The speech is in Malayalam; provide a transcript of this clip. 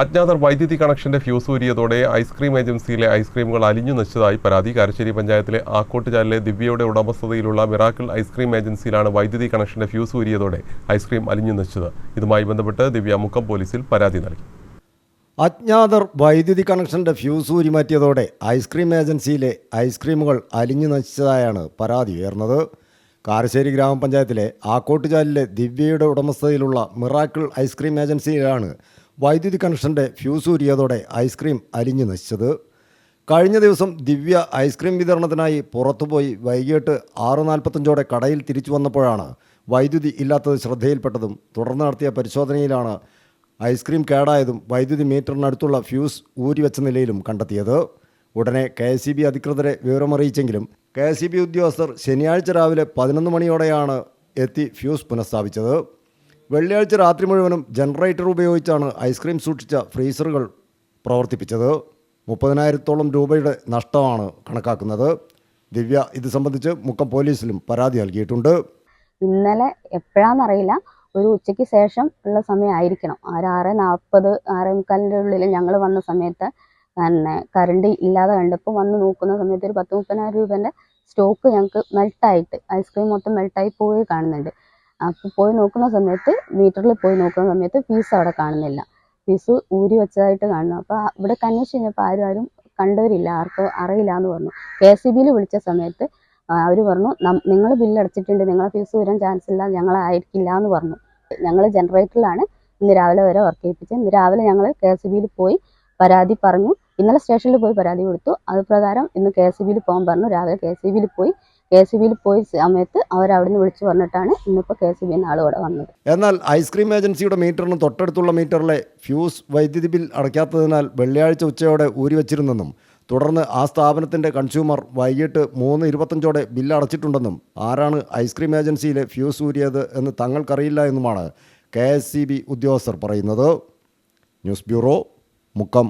അജ്ഞാതർ വൈദ്യുതി കണക്ഷന്റെ ഫ്യൂസ് ഊരിയതോടെ ഐസ്ക്രീം ഏജൻസിയിലെ ഐസ്ക്രീമുകൾ അലിഞ്ഞു നശിച്ചതായി പരാതി. കാരശ്ശേരി പഞ്ചായത്തിലെ ആക്കോട്ടുചാലിലെ ദിവ്യയുടെ ഉടമസ്ഥതയിലുള്ള മിറാക്കിൾ ഐസ്ക്രീം ഏജൻസിയിലാണ് വൈദ്യുതി കണക്ഷന്റെ ഫ്യൂസ് ഊരിയതോടെ ഐസ്ക്രീം അലിഞ്ഞു നശിച്ചത്. ഇതുമായി ബന്ധപ്പെട്ട് ദിവ്യ മുക്കം പോലീസിൽ പരാതി നൽകി. അജ്ഞാതർ വൈദ്യുതി കണക്ഷന്റെ ഫ്യൂസ് ഊരി മാറ്റിയതോടെ ഐസ്ക്രീം ഏജൻസിയിലെ ഐസ്ക്രീമുകൾ അലിഞ്ഞു നശിച്ചതായാണ് പരാതി ഉയർന്നത്. കാരശ്ശേരി ഗ്രാമപഞ്ചായത്തിലെ ആക്കോട്ടുചാലിലെ ദിവ്യയുടെ ഉടമസ്ഥതയിലുള്ള മിറാക്കിൾ ഐസ്ക്രീം ഏജൻസിയിലാണ് വൈദ്യുതി കണക്ഷന്റെ ഫ്യൂസ് ഊരിയതോടെ ഐസ്ക്രീം അലിഞ്ഞു നശിച്ചത്. കഴിഞ്ഞ ദിവസം ദിവ്യ ഐസ്ക്രീം വിതരണത്തിനായി പുറത്തുപോയി വൈകിട്ട് 6:45 കടയിൽ തിരിച്ചു വന്നപ്പോഴാണ് വൈദ്യുതി ഇല്ലാത്തത് ശ്രദ്ധയിൽപ്പെട്ടതും തുടർന്ന് നടത്തിയ പരിശോധനയിലാണ് ഐസ്ക്രീം കേടായതും വൈദ്യുതി മീറ്ററിനടുത്തുള്ള ഫ്യൂസ് ഊരിവെച്ച നിലയിലും കണ്ടെത്തിയത്. ഉടനെ KSEB അധികൃതരെ വിവരമറിയിച്ചെങ്കിലും KSEB ഉദ്യോഗസ്ഥർ ശനിയാഴ്ച രാവിലെ 11 മണിയോടെയാണ് എത്തി ഫ്യൂസ് പുനഃസ്ഥാപിച്ചത്. വെള്ളിയാഴ്ച രാത്രി മുഴുവനും ജനറേറ്റർ ഉപയോഗിച്ചാണ് ഐസ്ക്രീം സൂക്ഷിച്ച ഫ്രീസറുകൾ പ്രവർത്തിപ്പിച്ചത്. 30,000-ഓളം രൂപയുടെ നഷ്ടമാണ് കണക്കാക്കുന്നത്. ദിവ്യ ഇത് സംബന്ധിച്ച് മുക്കം പോലീസിലും പരാതി നൽകിയിട്ടുണ്ട്. ഇന്നലെ എപ്പോഴാണെന്നറിയില്ല, ഒരു ഉച്ചയ്ക്ക് ശേഷം ഉള്ള സമയമായിരിക്കണം. 6:40 6:45 ഉള്ളിൽ ഞങ്ങൾ വന്ന സമയത്ത് കറണ്ട് ഇല്ലാതെ കണ്ടപ്പോൾ വന്ന് നോക്കുന്ന സമയത്ത് ഒരു 10,000-30,000 രൂപേൻ്റെ സ്റ്റോക്ക് ഞങ്ങൾക്ക് മെൽട്ടായിട്ട് ഐസ്ക്രീം മൊത്തം മെൽട്ടായി പോയി കാണുന്നുണ്ട്. അപ്പോൾ പോയി നോക്കുന്ന സമയത്ത് മീറ്ററിൽ പോയി നോക്കുന്ന സമയത്ത് ഫീസ് അവിടെ കാണുന്നില്ല, ഫീസ് ഊരി വെച്ചതായിട്ട് കാണുന്നു. അപ്പോൾ ഇവിടെ അന്വേഷിച്ച് കഴിഞ്ഞപ്പോൾ ആരും കണ്ടവരില്ല, ആർക്കും അറിയില്ല എന്ന് പറഞ്ഞു. KSEBയിൽ വിളിച്ച സമയത്ത് അവർ പറഞ്ഞു, നിങ്ങൾ ബില്ല് അടച്ചിട്ടുണ്ട്, നിങ്ങളെ ഫീസ് വരാൻ ചാൻസ് ഇല്ല, ഞങ്ങളായിരിക്കില്ല എന്ന് പറഞ്ഞു. ഞങ്ങൾ ജനറേറ്ററിലാണ് ഇന്ന് രാവിലെ വരെ വർക്ക് ചെയ്യിപ്പിച്ചത്. ഇന്ന് രാവിലെ ഞങ്ങൾ KSEBയിൽ പോയി പരാതി പറഞ്ഞു. ഇന്നലെ സ്റ്റേഷനിൽ പോയി പരാതി കൊടുത്തു. അത് പ്രകാരം ഇന്ന് KSEBയിൽ പോകാൻ പറഞ്ഞു. രാവിലെ KSEBയിൽ പോയി സമയത്ത് അവരവിടുന്ന് വിളിച്ചു പറഞ്ഞിട്ടാണ് ഇന്നിപ്പോൾ KSEB ആൾ ഇവിടെ വന്നത്. എന്നാൽ ഐസ്ക്രീം ഏജൻസിയുടെ മീറ്ററിന് തൊട്ടടുത്തുള്ള മീറ്ററിലെ ഫ്യൂസ് വൈദ്യുതി ബിൽ അടയ്ക്കാത്തതിനാൽ വെള്ളിയാഴ്ച ഉച്ചയോടെ ഊരിവെച്ചിരുന്നെന്നും തുടർന്ന് ആ സ്ഥാപനത്തിൻ്റെ കൺസ്യൂമർ വൈകിട്ട് 3:25 ബില്ല് അടച്ചിട്ടുണ്ടെന്നും ആരാണ് ഐസ്ക്രീം ഏജൻസിയിലെ ഫ്യൂസ് ഊരിയത് എന്ന് തങ്ങൾക്കറിയില്ല എന്നുമാണ് KSEB ഉദ്യോഗസ്ഥർ പറയുന്നത്. News bureau, Mukkam.